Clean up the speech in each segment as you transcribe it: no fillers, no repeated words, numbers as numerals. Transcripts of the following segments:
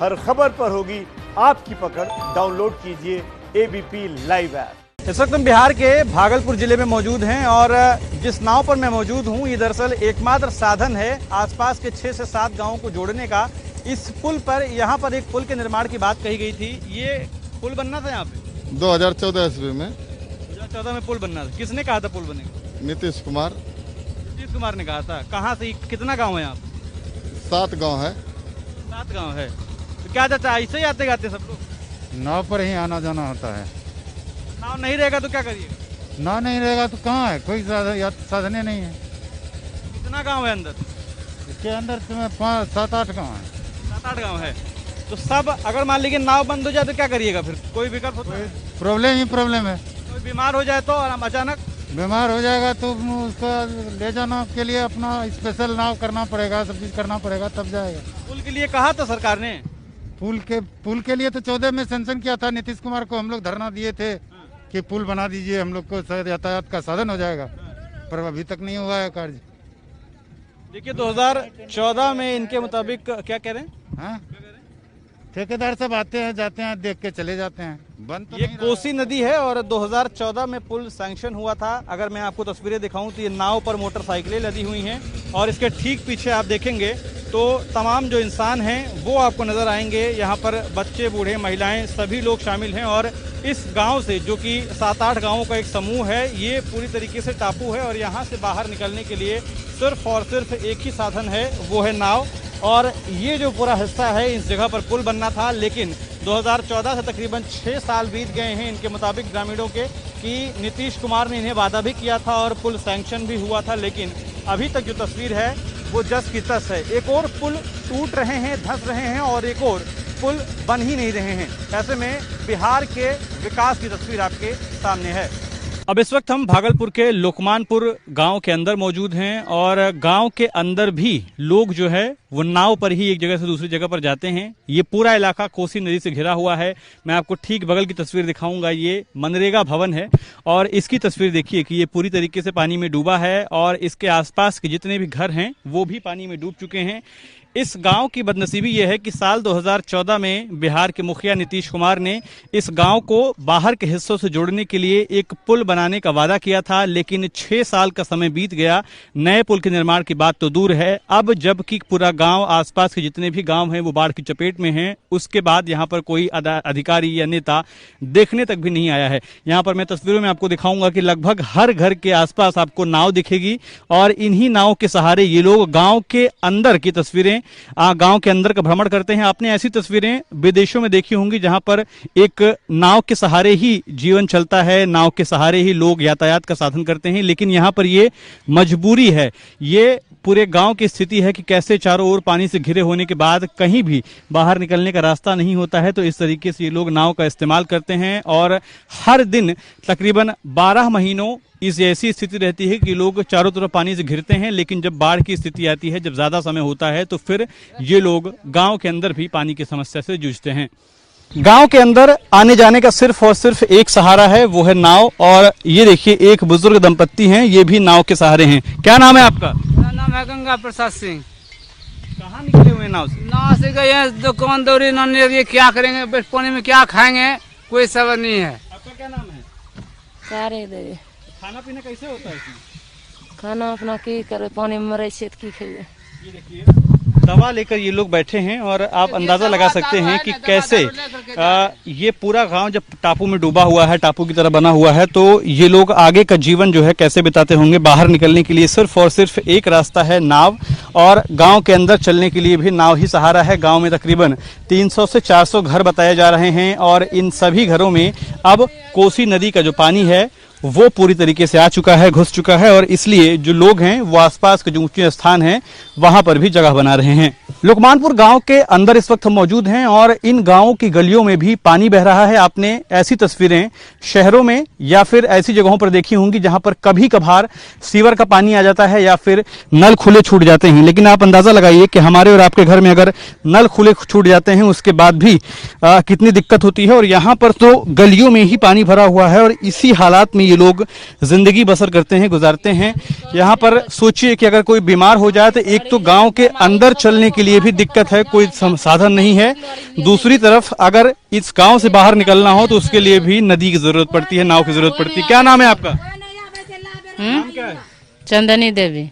हर खबर पर होगी आपकी पकड़। डाउनलोड कीजिए एबीपी लाइव ऐप। इस वक्त हम बिहार के भागलपुर जिले में मौजूद हैं और जिस नाव पर मैं मौजूद हूं ये दरअसल एकमात्र साधन है आसपास के 6 से 7 गांवों को जोड़ने का। इस पुल पर यहाँ पर एक पुल के निर्माण की बात कही गई थी। ये पुल बनना था यहाँ पे 2014 ईस्वी में। 2014 में पुल बनना था। किसने कहा था पुल बनेगा? नीतीश कुमार ने कहा था। कहाँ से, कितना गाँव है यहाँ पे? 7 गांव है। 7 गाँव है। तो क्या चाचा ऐसे ही आते गाते सब लोग? नाव पर ही आना जाना होता है। नाव नहीं रहेगा तो क्या करिएगा? नाव नहीं रहेगा तो कहाँ है, कोई साधने नहीं है। कितना गांव है अंदर? इसके अंदर तुम्हें 5-7-8 गाँव है। 7-8 गांव है। तो सब अगर मान लीजिए नाव बंद हो जाए तो क्या करिएगा फिर? कोई विकल्प होता है? प्रॉब्लम ही प्रॉब्लम है। कोई बीमार हो जाए तो और हम अचानक बीमार हो जाएगा तो उसको ले जाना के लिए अपना स्पेशल नाव करना पड़ेगा, सब चीज करना पड़ेगा तब जाएगा। पुल के लिए कहा था सरकार ने? पुल के लिए तो 14 में सेंक्शन किया था। नीतीश कुमार को हम लोग धरना दिए थे कि पुल बना दीजिए, हम लोग को यातायात का साधन हो जाएगा, पर अभी तक नहीं हुआ है कार्य। देखिए 2014 में इनके मुताबिक क्या कह रहे हैं? हाँ, ठेकेदार सब आते हैं जाते हैं, देख के चले जाते हैं। बंद तो ये कोसी नदी है और 2014 में पुल सैंक्शन हुआ था। अगर मैं आपको तस्वीरें दिखाऊं तो ये नाव पर मोटरसाइकिलें लदी हुई हैं और इसके ठीक पीछे आप देखेंगे तो तमाम जो इंसान हैं वो आपको नजर आएंगे। यहाँ पर बच्चे, बूढ़े, महिलाएं सभी लोग शामिल हैं और इस गांव से, जो कि 7-8 गांवों का एक समूह है, ये पूरी तरीके से टापू है और यहाँ से बाहर निकलने के लिए सिर्फ और सिर्फ एक ही साधन है, वो है नाव। और ये जो पूरा हिस्सा है, इस जगह पर पुल बनना था, लेकिन 2014 से तकरीबन 6 साल बीत गए हैं इनके मुताबिक ग्रामीणों के, कि नीतीश कुमार ने इन्हें वादा भी किया था और पुल सैंक्शन भी हुआ था, लेकिन अभी तक जो तस्वीर है वो जस की तस है। एक और पुल टूट रहे हैं, धंस रहे हैं और एक और पुल बन ही नहीं रहे हैं। ऐसे में बिहार के विकास की तस्वीर आपके सामने है। अब इस वक्त हम भागलपुर के लोकमानपुर गांव के अंदर मौजूद हैं और गांव के अंदर भी लोग जो है वो नाव पर ही एक जगह से दूसरी जगह पर जाते हैं। ये पूरा इलाका कोसी नदी से घिरा हुआ है। मैं आपको ठीक बगल की तस्वीर दिखाऊंगा। ये मनरेगा भवन है और इसकी तस्वीर देखिए कि ये पूरी तरीके से पानी में डूबा है और इसके आसपास के जितने भी घर हैं वो भी पानी में डूब चुके हैं। इस गांव की बदनसीबी यह है कि साल 2014 में बिहार के मुखिया नीतीश कुमार ने इस गांव को बाहर के हिस्सों से जोड़ने के लिए एक पुल बनाने का वादा किया था, लेकिन 6 साल का समय बीत गया। नए पुल के निर्माण की बात तो दूर है, अब जबकि पूरा गांव, आसपास के जितने भी गांव हैं वो बाढ़ की चपेट में हैं, उसके बाद यहां पर कोई अधिकारी या नेता देखने तक भी नहीं आया है। यहां पर मैं तस्वीरों में आपको दिखाऊंगा कि लगभग हर घर के आसपास आपको नाव दिखेगी और इन्हीं नाव के सहारे ये लोग गांव के अंदर की तस्वीरें, गांव के अंदर का भ्रमण करते हैं। आपने ऐसी तस्वीरें विदेशों में देखी होंगी जहां पर एक नाव के सहारे ही जीवन चलता है, नाव के सहारे ही लोग यातायात का साधन करते हैं, लेकिन यहां पर ये मजबूरी है। ये पूरे गांव की स्थिति है कि कैसे चारों ओर पानी से घिरे होने के बाद कहीं भी बाहर निकलने का रास्ता नहीं होता है, तो इस तरीके से ये लोग नाव का इस्तेमाल करते हैं और हर दिन तकरीबन 12 महीनों इस ऐसी स्थिति रहती है कि लोग चारों तरफ पानी से घिरते हैं, लेकिन जब बाढ़ की स्थिति आती है, जब ज्यादा समय होता है, तो फिर ये लोग गांव के अंदर भी पानी की समस्या से जूझते हैं। गांव के अंदर आने जाने का सिर्फ और सिर्फ एक सहारा है, वो है नाव। और ये देखिए एक बुजुर्ग दंपत्ति हैं, ये भी नाव के सहारे हैं। क्या नाम है आपका? मेरा नाम है गंगा प्रसाद सिंह। कहाँ निकले हुए नाव से? नाव से गए हैं, दुकान दौरी ये क्या करेंगे, पानी में क्या खाएंगे, कोई सबर नहीं है। आपका क्या नाम है? सारे दे खाना पीना कैसे होता है इसमें? खाना अपना की करे, पानी में मरे से की खेले। ये देखिए दवा लेकर ये लोग बैठे हैं और आप अंदाजा लगा सकते हैं कि कैसे ये पूरा गांव जब टापू में डूबा हुआ है, टापू की तरह बना हुआ है, तो ये लोग आगे का जीवन जो है कैसे बिताते होंगे। बाहर निकलने के लिए सिर्फ और सिर्फ एक रास्ता है, नाव, और गांव के अंदर चलने के लिए भी नाव ही सहारा है। गांव में तकरीबन 300 से 400 घर बताए जा रहे हैं और इन सभी घरों में अब कोसी नदी का जो पानी है वो पूरी तरीके से आ चुका है, घुस चुका है और इसलिए जो लोग हैं वो आसपास के जो ऊंचे स्थान हैं वहां पर भी जगह बना रहे हैं। लोकमानपुर गांव के अंदर इस वक्त हम मौजूद हैं और इन गांवों की गलियों में भी पानी बह रहा है। आपने ऐसी तस्वीरें शहरों में या फिर ऐसी जगहों पर देखी होंगी जहां पर कभी कभार सीवर का पानी आ जाता है या फिर नल खुले छूट जाते हैं, लेकिन आप अंदाजा लगाइए कि हमारे और आपके घर में अगर नल खुले छूट जाते हैं उसके बाद भी कितनी दिक्कत होती है। और यहाँ पर तो गलियों में ही पानी भरा हुआ है और इसी हालात में ये लोग जिंदगी बसर करते हैं, गुजारते हैं। यहाँ पर सोचिए कि अगर कोई बीमार हो जाए तो एक तो गांव के अंदर चलने के लिए भी दिक्कत है, कोई साधन नहीं है। दूसरी तरफ अगर इस गांव से बाहर निकलना हो तो उसके लिए भी नदी की जरूरत पड़ती है, नाव की जरूरत पड़ती है। क्या नाम है आपका? नाम क्या है? चंदनी देवी।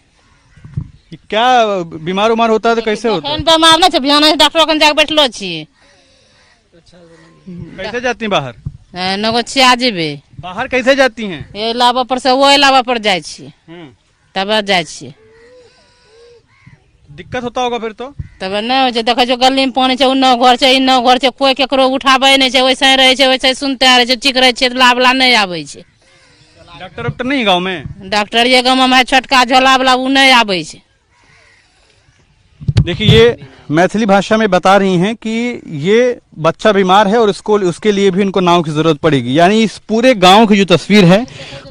क्या बीमार उमार होता है तो कैसे होता है? बीमार नहीं बिहान डॉक्टर कन जाके बैठलो छी। कैसे जाती हैं बाहर? नगो छिया जेबे। बाहर कैसे जाती हैं? ये लावा पर से वो लावा पर जाय छी, तब जाय छी। दिक्कत होता होगा फिर तो? तब नहीं हो छै, देखै छो गली में पानी छै, उन्ना घर छै, इन्ना घर छै, कोई केकरो उठाबै नहीं छै, वैसे रहे छै, वैसे सुनते रहे छै, ठीक रहे छै, लाभ ला नहीं आबै छै। डॉक्टर उक्टर नहीं गाँव में? डॉक्टर ये गाँव में छोटका झोला वाला वो नहीं आबै छै। देखिए ये मैथिली भाषा में बता रही हैं कि ये बच्चा बीमार है और उसके लिए भी इनको नाव की जरूरत पड़ेगी। यानी इस पूरे गांव की जो तस्वीर है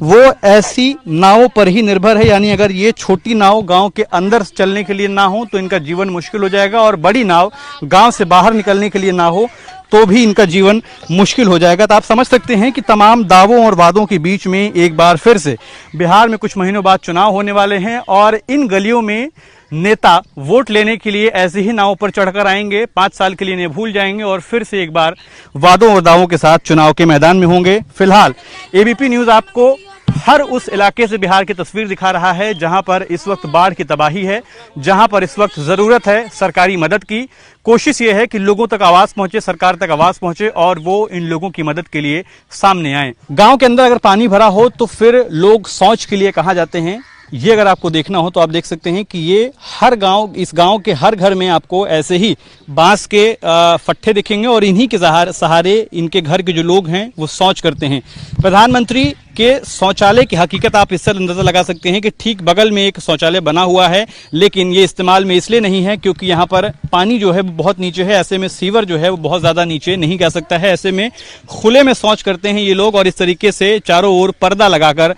वो ऐसी नावों पर ही निर्भर है। यानी अगर ये छोटी नाव गांव के अंदर चलने के लिए ना हो तो इनका जीवन मुश्किल हो जाएगा, और बड़ी नाव गांव से बाहर निकलने के लिए ना हो तो भी इनका जीवन मुश्किल हो जाएगा। तो आप समझ सकते हैं कि तमाम दावों और वादों के बीच में एक बार फिर से बिहार में कुछ महीनों बाद चुनाव होने वाले हैं, और इन गलियों में नेता वोट लेने के लिए ऐसे ही नाव पर चढ़कर आएंगे, 5 साल के लिए इन्हें भूल जाएंगे और फिर से एक बार वादों और दावों के साथ चुनाव के मैदान में होंगे। फिलहाल एबीपी न्यूज आपको हर उस इलाके से बिहार की तस्वीर दिखा रहा है जहां पर इस वक्त बाढ़ की तबाही है, जहां पर इस वक्त जरूरत है सरकारी मदद की। कोशिश ये है कि लोगों तक आवाज पहुंचे, सरकार तक आवाज पहुंचे और वो इन लोगों की मदद के लिए सामने आए। गांव के अंदर अगर पानी भरा हो तो फिर लोग शौच के लिए कहाँ जाते हैं, ये अगर आपको देखना हो तो आप देख सकते हैं कि ये हर गांव, इस गांव के हर घर में आपको ऐसे ही बांस के फट्टे दिखेंगे और इन्हीं के सहारे इनके घर के जो लोग हैं वो शौच करते हैं। प्रधानमंत्री के शौचालय की हकीकत आप इससे अंदाजा लगा सकते हैं कि ठीक बगल में एक शौचालय बना हुआ है, लेकिन ये इस्तेमाल में इसलिए नहीं है क्योंकि यहाँ पर पानी जो है वो बहुत नीचे है। ऐसे में सीवर जो है वो बहुत ज्यादा नीचे नहीं जा सकता है। ऐसे में खुले में शौच करते हैं ये लोग और इस तरीके से चारों ओर पर्दा लगाकर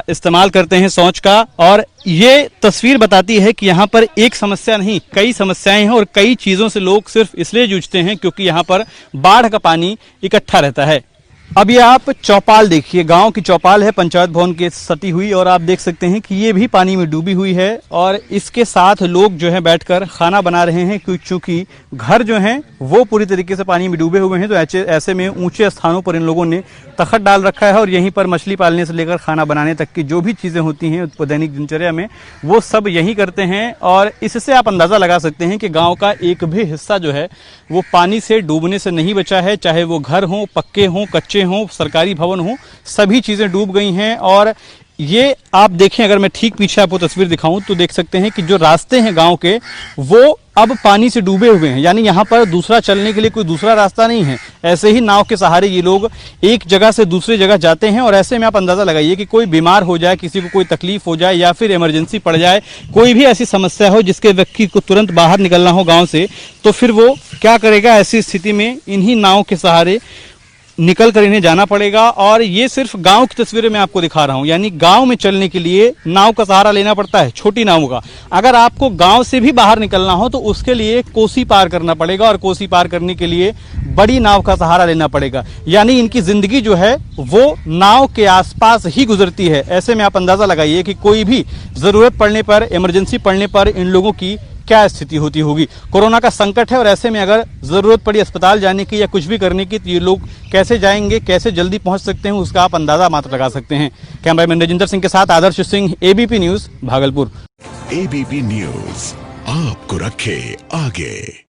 इस्तेमाल करते हैं शौच का। और ये तस्वीर बताती है कि यहाँ पर एक समस्या नहीं, कई समस्याएं हैं और कई चीजों से लोग सिर्फ इसलिए जूझते हैं क्योंकि यहाँ पर बाढ़ का पानी इकट्ठा रहता है। अब ये आप चौपाल देखिए, गांव की चौपाल है पंचायत भवन के सटी हुई, और आप देख सकते हैं कि ये भी पानी में डूबी हुई है और इसके साथ लोग जो है बैठकर खाना बना रहे हैं क्योंकि घर जो हैं वो पूरी तरीके से पानी में डूबे हुए हैं। तो ऐसे में ऊंचे स्थानों पर इन लोगों ने तखत डाल रखा है और यहीं पर मछली पालने से लेकर खाना बनाने तक की जो भी चीजें होती हैं दैनिक दिनचर्या में वो सब यही करते हैं। और इससे आप अंदाजा लगा सकते हैं कि गाँव का एक भी हिस्सा जो है वो पानी से डूबने से नहीं बचा है, चाहे वो घर हों, पक्के हों, कच्चे हों, सरकारी भवन हो, सभी चीजें डूब गई हैं। और ये आप देखें, अगर मैं ठीक पीछे आपको तस्वीर दिखाऊं तो देख सकते हैं कि जो रास्ते हैं गांव के वो अब पानी से डूबे हुए हैं। यानी यहाँ पर दूसरा चलने के लिए कोई दूसरा रास्ता नहीं है। ऐसे ही नाव के सहारे ये लोग एक जगह से दूसरी जगह जाते हैं और ऐसे में आप अंदाजा लगाइए कि कोई बीमार हो जाए, किसी को कोई तकलीफ हो जाए या फिर इमरजेंसी पड़ जाए, कोई भी ऐसी समस्या हो जिसके व्यक्ति को तुरंत बाहर निकलना हो गाँव से, तो फिर वो क्या करेगा? ऐसी स्थिति में इन्हीं नाव के सहारे निकल कर इन्हें जाना पड़ेगा। और ये सिर्फ गांव की तस्वीरें मैं आपको दिखा रहा हूं, यानी गांव में चलने के लिए नाव का सहारा लेना पड़ता है, छोटी नावों का। अगर आपको गांव से भी बाहर निकलना हो तो उसके लिए कोसी पार करना पड़ेगा और कोसी पार करने के लिए बड़ी नाव का सहारा लेना पड़ेगा। यानी इनकी जिंदगी जो है वो नाव के आसपास ही गुजरती है। ऐसे में आप अंदाजा लगाइए कि कोई भी जरूरत पड़ने पर, इमरजेंसी पड़ने पर इन लोगों की क्या स्थिति होती होगी। कोरोना का संकट है और ऐसे में अगर जरूरत पड़ी अस्पताल जाने की या कुछ भी करने की तो ये लोग कैसे जाएंगे, कैसे जल्दी पहुंच सकते हैं, उसका आप अंदाजा मात्र लगा सकते हैं। कैमरामैन रजिंदर सिंह के साथ Adarsh Singh, ABP news, Bhagalpur. ABP news आपको रखे आगे।